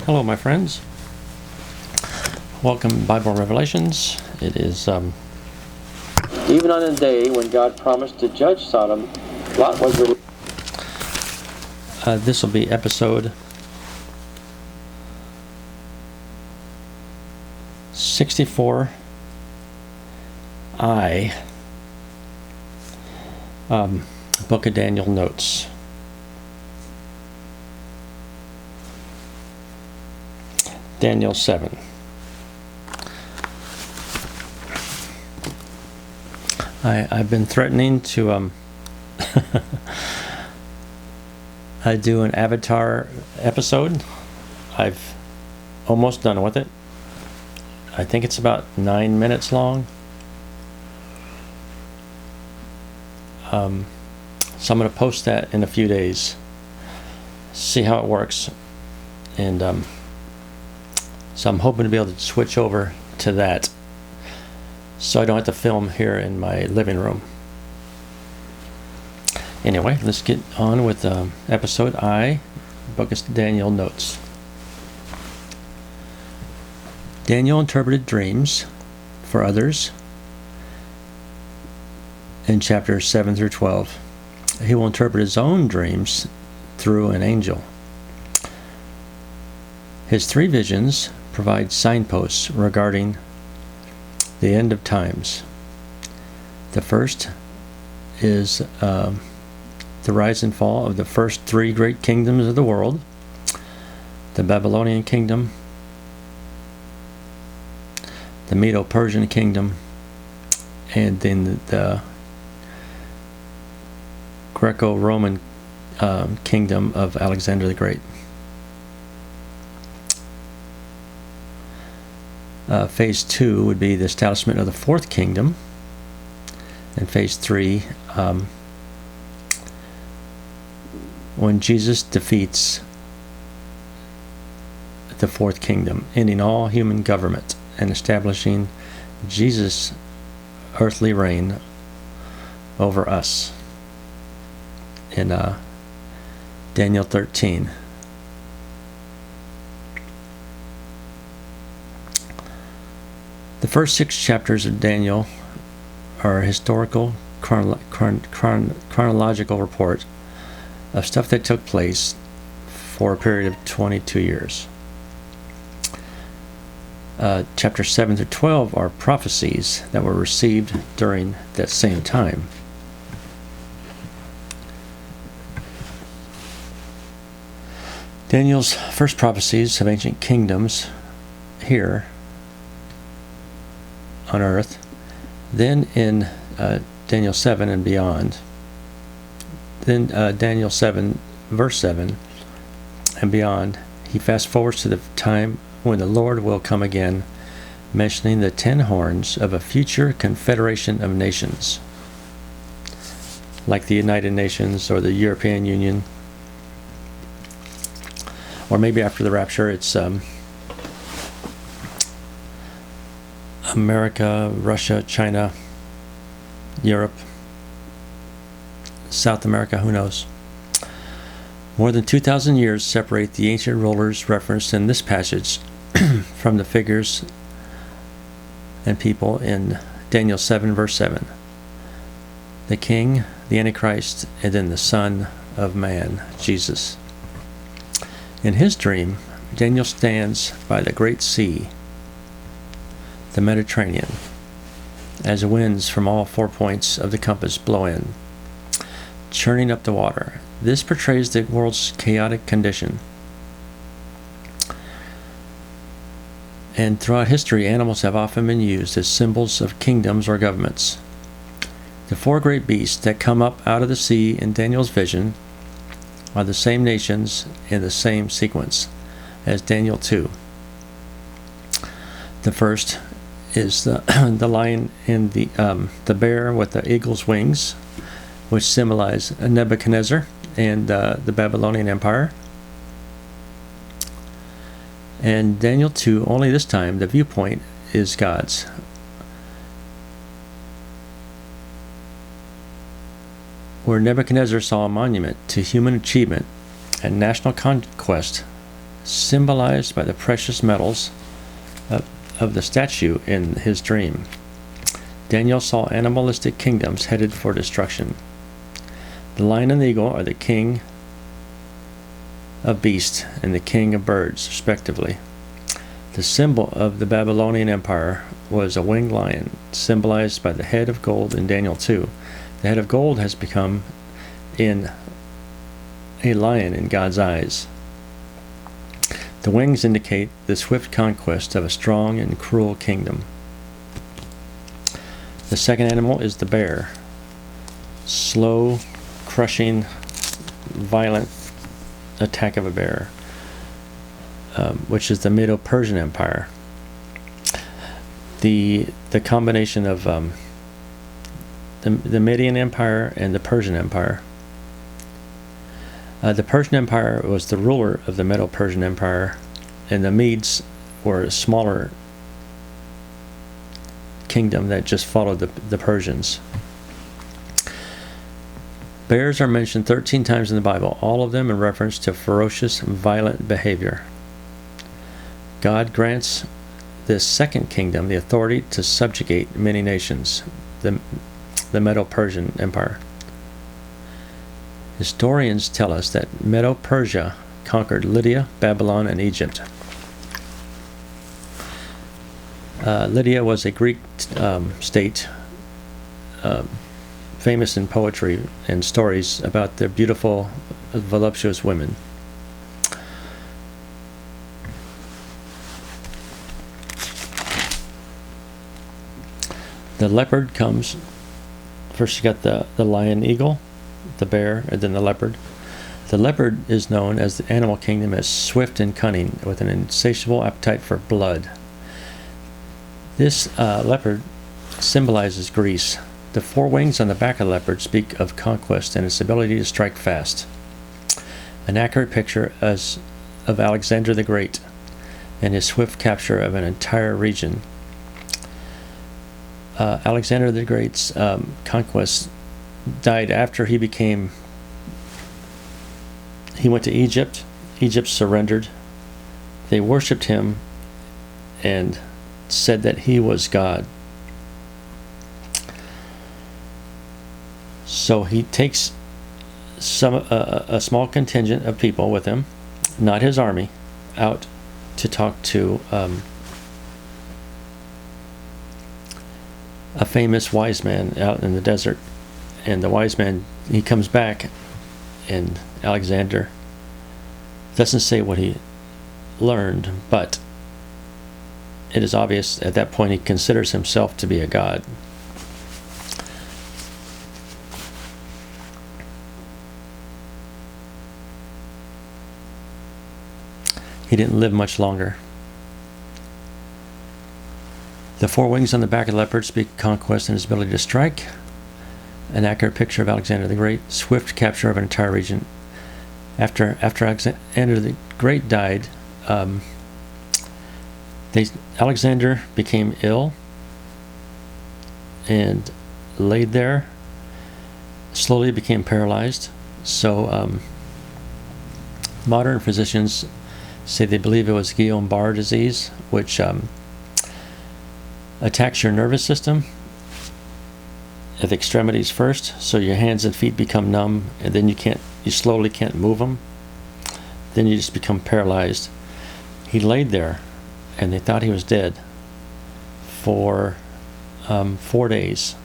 Hello, my friends. Welcome to Bible Revelations. It is even on the day when God promised to judge Sodom, Lot was released. This will be episode 64. Book of Daniel notes. Daniel 7. I've been threatening to I do an Avatar episode. I've almost done with it. I think it's about 9 minutes long. So I'm going to post that in a few days. See how it works. And so I'm hoping to be able to switch over to that, so I don't have to film here in my living room. Anyway, let's get on with episode Book of Daniel notes. Daniel interpreted dreams for others in chapters 7 through 12. He will interpret his own dreams through an angel. His three visions provide signposts regarding the end of times. The first is the rise and fall of the first three great kingdoms of the world: the Babylonian kingdom, the Medo-Persian kingdom, and then the Greco-Roman kingdom of Alexander the Great. Phase 2 would be the establishment of the fourth kingdom, and phase 3, when Jesus defeats the fourth kingdom, ending all human government and establishing Jesus' earthly reign over us in Daniel 13. The first 6 chapters of Daniel are a historical, chronological report of stuff that took place for a period of 22 years. Chapters 7 through 12 are prophecies that were received during that same time. Daniel's first prophecies of ancient kingdoms here on earth. Then in Daniel 7 and beyond. Then Daniel 7 verse 7 and beyond, he fast forwards to the time when the Lord will come again, mentioning the 10 horns of a future confederation of nations, like the United Nations or the European Union, or maybe after the rapture it's America, Russia, China, Europe, South America, who knows. More than 2,000 years separate the ancient rulers referenced in this passage from the figures and people in Daniel 7 verse 7. The king, the antichrist, and then the Son of Man, Jesus. In his dream, Daniel stands by the great sea, the Mediterranean, as winds from all 4 points of the compass blow in, churning up the water. This portrays the world's chaotic condition. And throughout history, animals have often been used as symbols of kingdoms or governments. The 4 great beasts that come up out of the sea in Daniel's vision are the same nations in the same sequence as Daniel 2. The first is the lion and the bear with the eagle's wings, which symbolize Nebuchadnezzar and the Babylonian Empire. And Daniel 2, only this time the viewpoint is God's. Where Nebuchadnezzar saw a monument to human achievement and national conquest, symbolized by the precious metals of the statue in his dream. Daniel saw animalistic kingdoms headed for destruction. The lion and the eagle are the king of beasts and the king of birds, respectively. The symbol of the Babylonian Empire was a winged lion, symbolized by the head of gold in Daniel 2. The head of gold has become in a lion in God's eyes. The wings indicate the swift conquest of a strong and cruel kingdom. The second animal is the bear. Slow, crushing, violent attack of a bear, which is the Medo-Persian Empire. The combination of the Median Empire and the Persian Empire. The Persian Empire was the ruler of the Medo-Persian Empire, and the Medes were a smaller kingdom that just followed the Persians. Bears are mentioned 13 times in the Bible, all of them in reference to ferocious, violent behavior. God grants this second kingdom the authority to subjugate many nations, the Medo-Persian Empire. Historians tell us that Medo-Persia conquered Lydia, Babylon, and Egypt. Lydia was a Greek state, famous in poetry and stories about their beautiful, voluptuous women. The leopard comes, first you got the lion eagle, the bear, and then the leopard. The leopard is known as the animal kingdom as swift and cunning, with an insatiable appetite for blood. This leopard symbolizes Greece. The four wings on the back of the leopard speak of conquest and its ability to strike fast. An accurate picture of Alexander the Great and his swift capture of an entire region. Alexander the Great's conquest died after he went to Egypt. Egypt surrendered. They worshipped him and said that he was God. So he takes a small contingent of people with him, not his army, out to talk to a famous wise man out in the desert. And the wise man, he comes back, and Alexander doesn't say what he learned, but it is obvious at that point he considers himself to be a god. He didn't live much longer. The four wings on the back of the leopard speak conquest and his ability to strike. An accurate picture of Alexander the Great, swift capture of an entire region. After Alexander the Great died, Alexander became ill and laid there, slowly became paralyzed. So modern physicians say they believe it was Guillain-Barré disease, which attacks your nervous system at the extremities first, so your hands and feet become numb, and then you slowly can't move them. Then you just become paralyzed. He laid there, and they thought he was dead for 4 days,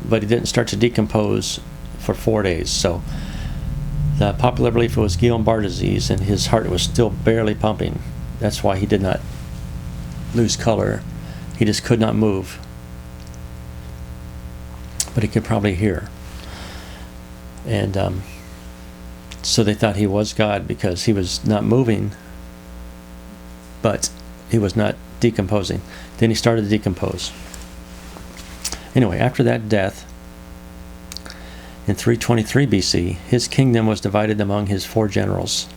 but he didn't start to decompose for 4 days. So the popular belief was Guillain-Barré disease, and his heart was still barely pumping. That's why he did not lose color. He just could not move. But he could probably hear. And so they thought he was God because he was not moving, but he was not decomposing. Then he started to decompose. Anyway, after that death, in 323 BC, his kingdom was divided among his four generals: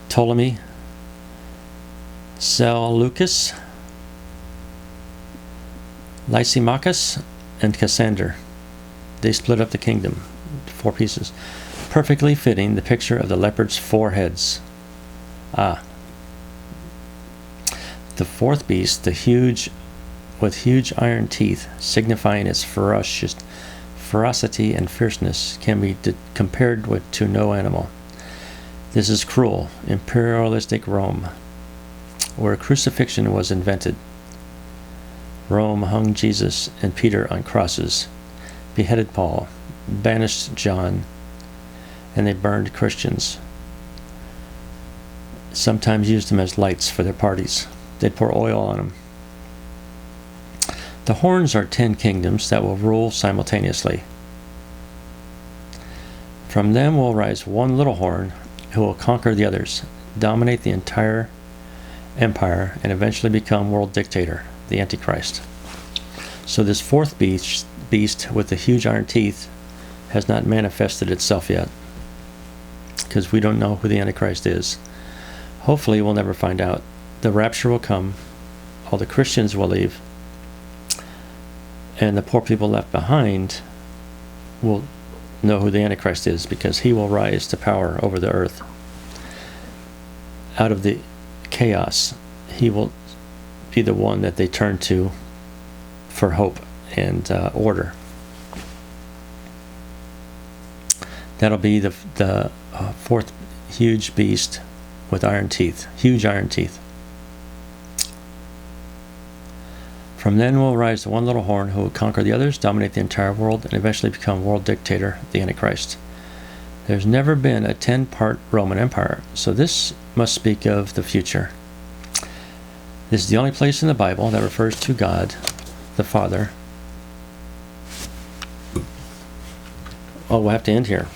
Ptolemy, Seleucus, Lysimachus, and Cassander. They split up the kingdom into 4 pieces. perfectly fitting the picture of the leopard's 4 heads. Ah. The fourth beast, with huge iron teeth, signifying its ferocity and fierceness, can be compared to no animal. This is cruel, imperialistic Rome, where crucifixion was invented. Rome hung Jesus and Peter on crosses, beheaded Paul, banished John, and they burned Christians. Sometimes used them as lights for their parties. They'd pour oil on them. The horns are 10 kingdoms that will rule simultaneously. From them will rise one little horn who will conquer the others, dominate the entire empire, and eventually become world dictator, the Antichrist. So this fourth beast with the huge iron teeth has not manifested itself yet, because we don't know who the Antichrist is. Hopefully we'll never find out. The rapture will come, all the Christians will leave, and the poor people left behind will know who the Antichrist is, because he will rise to power over the earth. Out of the chaos, he will be the one that they turn to for hope and order. That'll be the fourth huge beast with iron teeth, huge iron teeth. From then will rise the one little horn who will conquer the others, dominate the entire world, and eventually become world dictator, the Antichrist. There's never been a 10-part Roman Empire, so this must speak of the future. This is the only place in the Bible that refers to God, the Father. Oh, we'll have to end here.